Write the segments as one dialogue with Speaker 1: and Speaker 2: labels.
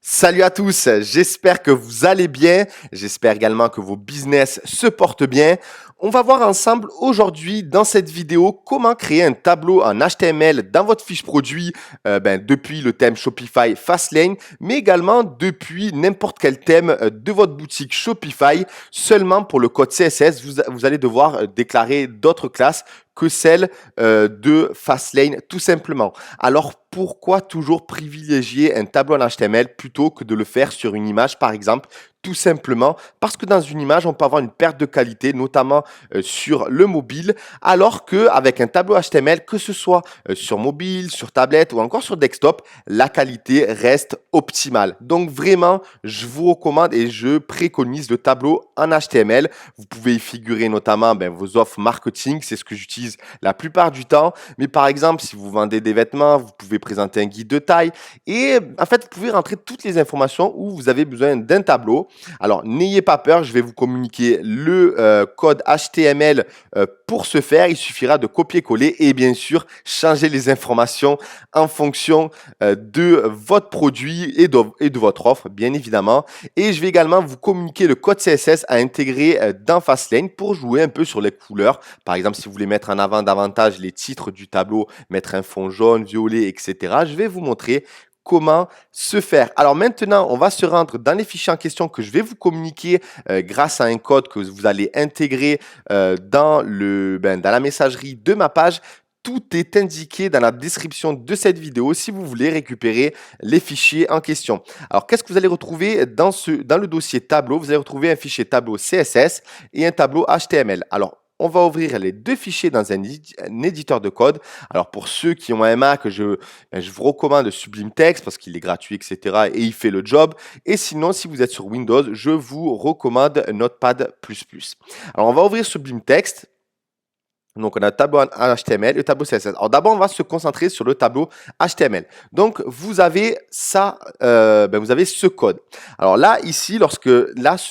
Speaker 1: Salut à tous, j'espère que vous allez bien, j'espère également que vos business se portent bien. On va voir ensemble aujourd'hui dans cette vidéo comment créer un tableau en HTML dans votre fiche produit depuis le thème Shopify Fastlane, mais également depuis n'importe quel thème de votre boutique Shopify. Seulement pour le code CSS, vous allez devoir déclarer d'autres classes que celles de Fastlane tout simplement. Alors pourquoi toujours privilégier un tableau en HTML plutôt que de le faire sur une image par exemple? Tout simplement parce que dans une image, on peut avoir une perte de qualité, notamment sur le mobile, alors qu'avec un tableau HTML, que ce soit sur mobile, sur tablette ou encore sur desktop, la qualité reste optimale. Donc vraiment, je vous recommande et je préconise le tableau en HTML. Vous pouvez y figurer notamment vos offres marketing, c'est ce que j'utilise la plupart du temps. Mais par exemple, si vous vendez des vêtements, vous pouvez présenter un guide de taille et en fait, vous pouvez rentrer toutes les informations où vous avez besoin d'un tableau. Alors, n'ayez pas peur, je vais vous communiquer le code HTML pour ce faire. Il suffira de copier-coller et bien sûr, changer les informations en fonction de votre produit et de votre offre, bien évidemment. Et je vais également vous communiquer le code CSS à intégrer dans Fastlane pour jouer un peu sur les couleurs. Par exemple, si vous voulez mettre en avant davantage les titres du tableau, mettre un fond jaune, violet, etc., je vais vous montrer comment se faire. Alors maintenant, on va se rendre dans les fichiers en question que je vais vous communiquer grâce à un code que vous allez intégrer dans la messagerie de ma page. Tout est indiqué dans la description de cette vidéo si vous voulez récupérer les fichiers en question. Alors, qu'est-ce que vous allez retrouver dans le dossier tableau? Vous allez retrouver un fichier tableau CSS et un tableau HTML. Alors, on va ouvrir les deux fichiers dans un éditeur de code. Alors, pour ceux qui ont un Mac, je vous recommande Sublime Text parce qu'il est gratuit, etc. et il fait le job. Et sinon, si vous êtes sur Windows, je vous recommande Notepad++. Alors, on va ouvrir Sublime Text. Donc, on a le tableau en HTML et le tableau CSS. Alors, d'abord, on va se concentrer sur le tableau HTML. Donc, vous avez ça, vous avez ce code. Alors là, ici,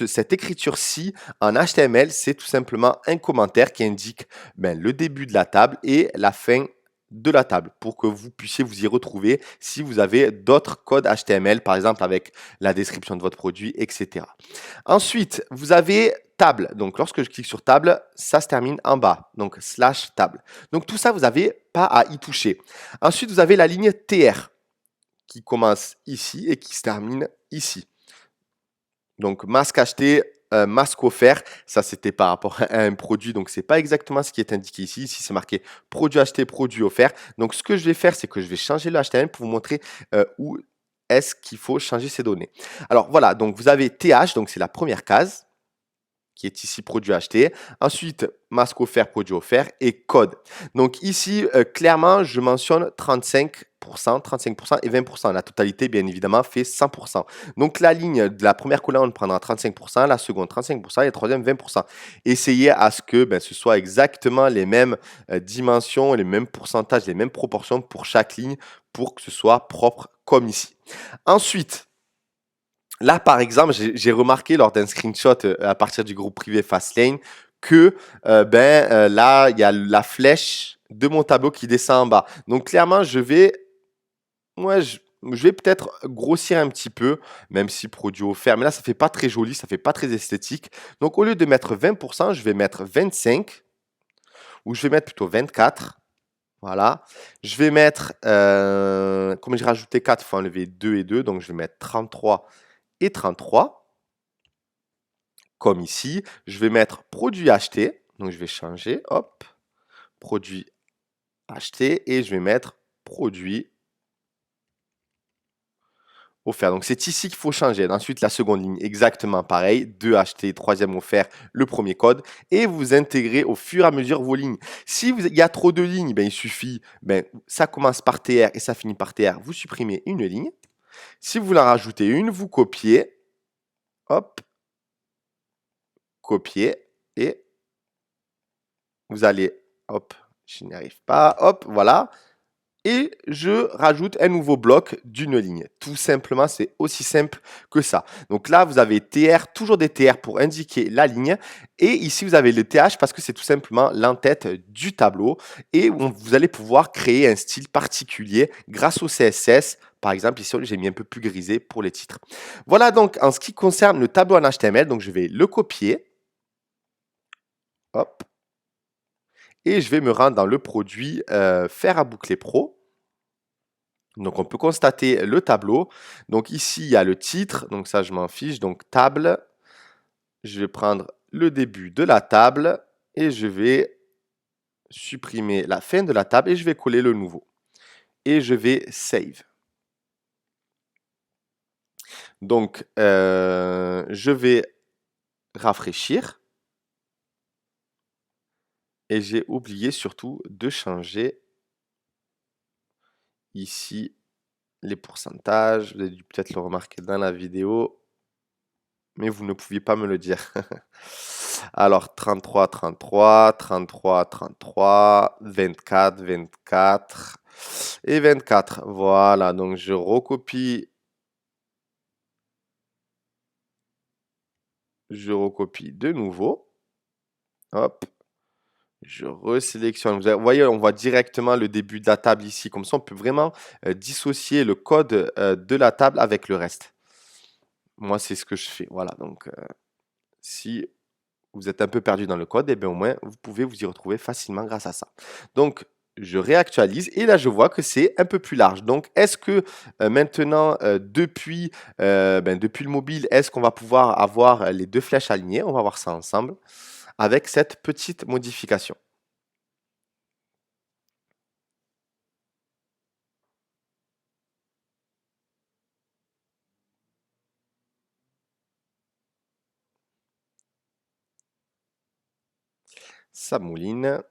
Speaker 1: cette écriture-ci en HTML, c'est tout simplement un commentaire qui indique le début de la table et la fin de la table pour que vous puissiez vous y retrouver si vous avez d'autres codes HTML, par exemple avec la description de votre produit, etc. Ensuite, vous avez table. Donc, lorsque je clique sur table, ça se termine en bas. Donc, slash table. Donc, tout ça, vous n'avez pas à y toucher. Ensuite, vous avez la ligne TR qui commence ici et qui se termine ici. Donc, masque acheté, masque offert. Ça, c'était par rapport à un produit. Donc, ce n'est pas exactement ce qui est indiqué ici. Ici, c'est marqué produit acheté, produit offert. Donc, ce que je vais faire, c'est que je vais changer le HTML pour vous montrer où est-ce qu'il faut changer ces données. Alors, voilà. Donc, vous avez TH. Donc, c'est la première case qui est ici produit acheté. Ensuite, masque offert, produit offert et code. Donc ici, clairement, je mentionne 35% et 20%. La totalité, bien évidemment, fait 100%. Donc la ligne de la première colonne prendra 35%, la seconde 35% et la troisième 20%. Essayez à ce que ce soit exactement les mêmes dimensions, les mêmes pourcentages, les mêmes proportions pour chaque ligne pour que ce soit propre comme ici. Ensuite, là, par exemple, j'ai remarqué lors d'un screenshot à partir du groupe privé Fastlane que là, il y a la flèche de mon tableau qui descend en bas. Donc clairement, ouais, je vais peut-être grossir un petit peu, même si produit offert. Mais là, ça fait pas très joli, ça fait pas très esthétique. Donc au lieu de mettre 20%, je vais mettre 25 ou je vais mettre plutôt 24. Voilà. Je vais mettre, comme j'ai rajouté 4, il faut enlever 2 et 2. Donc je vais mettre 33 et 33. Comme ici, je vais mettre produit acheté. Donc, je vais changer, hop, produit acheté et je vais mettre produit offert. Donc, c'est ici qu'il faut changer. Ensuite, la seconde ligne, exactement pareil. 2 acheté, troisième offert, le premier code. Et vous intégrez au fur et à mesure vos lignes. Si il y a trop de lignes, il suffit, ça commence par TR et ça finit par TR. Vous supprimez une ligne. Si vous voulez en rajouter une, vous copiez, hop, copier et vous allez, hop, je n'y arrive pas, hop, voilà. et je rajoute un nouveau bloc d'une ligne. Tout simplement, c'est aussi simple que ça. Donc là, vous avez TR, toujours des TR pour indiquer la ligne. Et ici, vous avez le TH parce que c'est tout simplement l'entête du tableau. Et vous allez pouvoir créer un style particulier grâce au CSS. Par exemple, ici, j'ai mis un peu plus grisé pour les titres. Voilà donc en ce qui concerne le tableau en HTML. Donc, je vais le copier. Hop. Et je vais me rendre dans le produit Faire à boucler Pro. Donc, on peut constater le tableau. Donc, ici, il y a le titre. Donc, ça, je m'en fiche. Donc, table. Je vais prendre le début de la table et je vais supprimer la fin de la table et je vais coller le nouveau. Et je vais save. Donc, je vais rafraîchir. Et j'ai oublié surtout de changer ici les pourcentages. Vous avez dû peut-être le remarquer dans la vidéo, mais vous ne pouviez pas me le dire. Alors, 33, 33, 33, 33, 24, 24 et 24. Voilà, donc je recopie. Je recopie de nouveau. Hop. Je resélectionne. Vous voyez, on voit directement le début de la table ici. Comme ça, on peut vraiment dissocier le code de la table avec le reste. Moi, c'est ce que je fais. Voilà, donc si vous êtes un peu perdu dans le code, et bien au moins, vous pouvez vous y retrouver facilement grâce à ça. Donc, je réactualise et là, je vois que c'est un peu plus large. Donc, est-ce que maintenant, depuis le mobile, est-ce qu'on va pouvoir avoir les deux flèches alignées? On va voir ça ensemble avec cette petite modification. Ça mouline.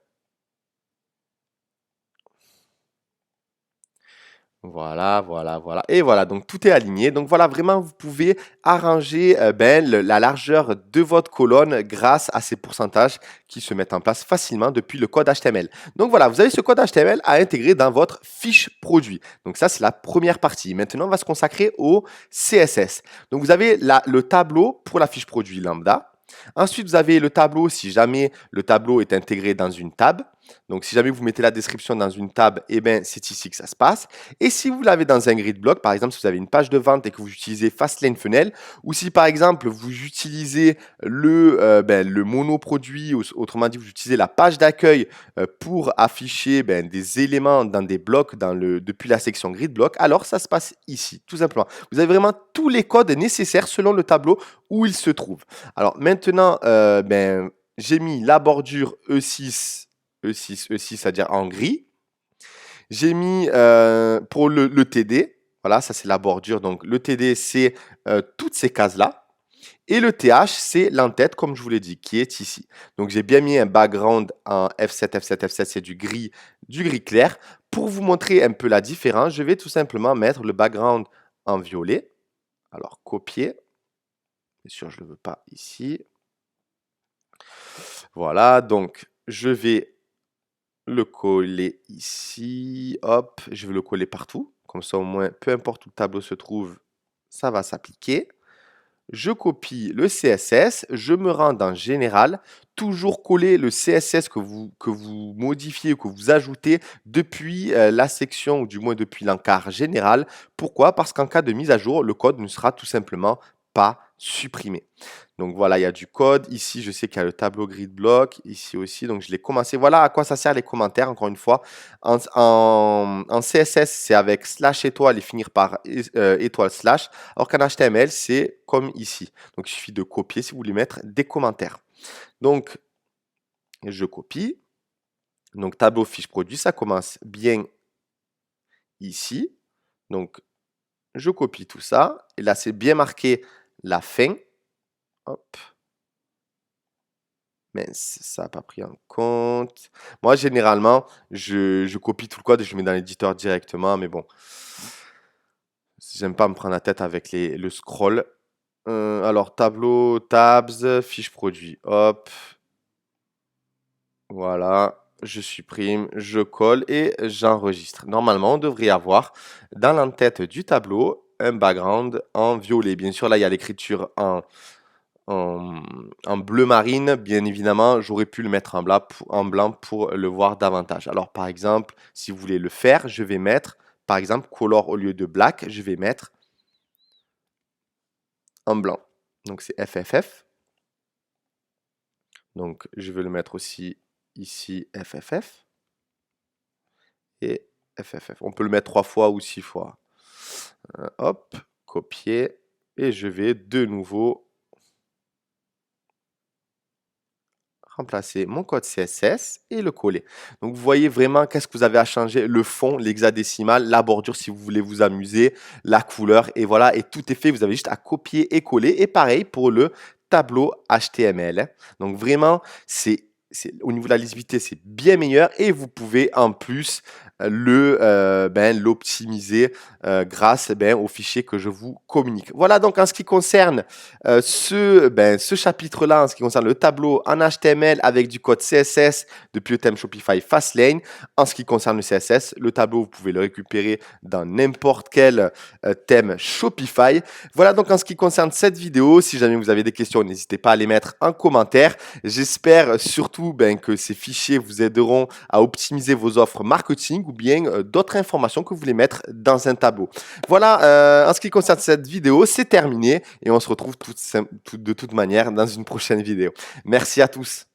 Speaker 1: Voilà, voilà, voilà. Et voilà, donc tout est aligné. Donc voilà, vraiment, vous pouvez arranger la largeur de votre colonne grâce à ces pourcentages qui se mettent en place facilement depuis le code HTML. Donc voilà, vous avez ce code HTML à intégrer dans votre fiche produit. Donc ça, c'est la première partie. Maintenant, on va se consacrer au CSS. Donc vous avez le tableau pour la fiche produit lambda. Ensuite, vous avez le tableau si jamais le tableau est intégré dans une tab. Donc, si jamais vous mettez la description dans une tab, eh ben, c'est ici que ça se passe. Et si vous l'avez dans un grid block, par exemple, si vous avez une page de vente et que vous utilisez Fastlane Funnel, ou si par exemple vous utilisez le monoproduit, autrement dit, vous utilisez la page d'accueil pour afficher des éléments dans des blocs depuis la section grid block, alors ça se passe ici, tout simplement. Vous avez vraiment tous les codes nécessaires selon le tableau où il se trouve. Alors maintenant, j'ai mis la bordure E6, c'est-à-dire en gris. J'ai mis pour le TD, voilà, ça c'est la bordure. Donc le TD, c'est toutes ces cases-là. Et le TH, c'est l'entête, comme je vous l'ai dit, qui est ici. Donc j'ai bien mis un background en F7, F7, F7, c'est du gris clair. Pour vous montrer un peu la différence, je vais tout simplement mettre le background en violet. Alors copier. Bien sûr, je ne le veux pas ici. Voilà, donc je vais le coller ici. Hop, je vais le coller partout. Comme ça, au moins, peu importe où le tableau se trouve, ça va s'appliquer. Je copie le CSS, je me rends dans Général, toujours coller le CSS que vous modifiez, que vous ajoutez depuis la section, ou du moins depuis l'encart Général. Pourquoi? Parce qu'en cas de mise à jour, le code ne sera tout simplement pas supprimé. Donc voilà, il y a du code. Ici, je sais qu'il y a le tableau grid block. Ici aussi, donc je l'ai commencé. Voilà à quoi ça sert les commentaires, encore une fois. En CSS, c'est avec slash étoile et finir par étoile slash. Alors qu'en HTML, c'est comme ici. Donc il suffit de copier si vous voulez mettre des commentaires. Donc, je copie. Donc tableau fiche produit, ça commence bien ici. Donc, je copie tout ça. Et là, c'est bien marqué la fin. Hop. Mais ça n'a pas pris en compte. Moi, généralement, je copie tout le code et je le mets dans l'éditeur directement. Mais bon, j'aime pas me prendre la tête avec le scroll. Alors, tableau, tabs, fiche produit. Hop. Voilà. je supprime, je colle et j'enregistre. Normalement, on devrait avoir dans l'entête du tableau un background en violet. Bien sûr, là, il y a l'écriture en bleu marine. Bien évidemment, j'aurais pu le mettre en blanc pour le voir davantage. Alors, par exemple, si vous voulez le faire, je vais mettre, par exemple, color au lieu de black, je vais mettre en blanc. Donc, c'est FFF. Donc, je vais le mettre aussi ici, FFF. Et FFF. On peut le mettre 3 fois ou 6 fois. Hop, copier. Et je vais de nouveau remplacer mon code CSS et le coller. Donc vous voyez vraiment qu'est-ce que vous avez à changer, le fond, l'hexadécimal, la bordure si vous voulez vous amuser, la couleur et voilà, et tout est fait. Vous avez juste à copier et coller. Et pareil pour le tableau HTML. Donc vraiment, au niveau de la lisibilité, c'est bien meilleur et vous pouvez en plus l'optimiser grâce au fichier que je vous communique. Voilà donc en ce qui concerne ce chapitre-là, en ce qui concerne le tableau en HTML avec du code CSS depuis le thème Shopify Fastlane. En ce qui concerne le CSS, le tableau, vous pouvez le récupérer dans n'importe quel thème Shopify. Voilà donc en ce qui concerne cette vidéo. Si jamais vous avez des questions, n'hésitez pas à les mettre en commentaire. J'espère surtout que ces fichiers vous aideront à optimiser vos offres marketing ou bien d'autres informations que vous voulez mettre dans un tableau. Voilà, en ce qui concerne cette vidéo, c'est terminé et on se retrouve de toute manière dans une prochaine vidéo. Merci à tous.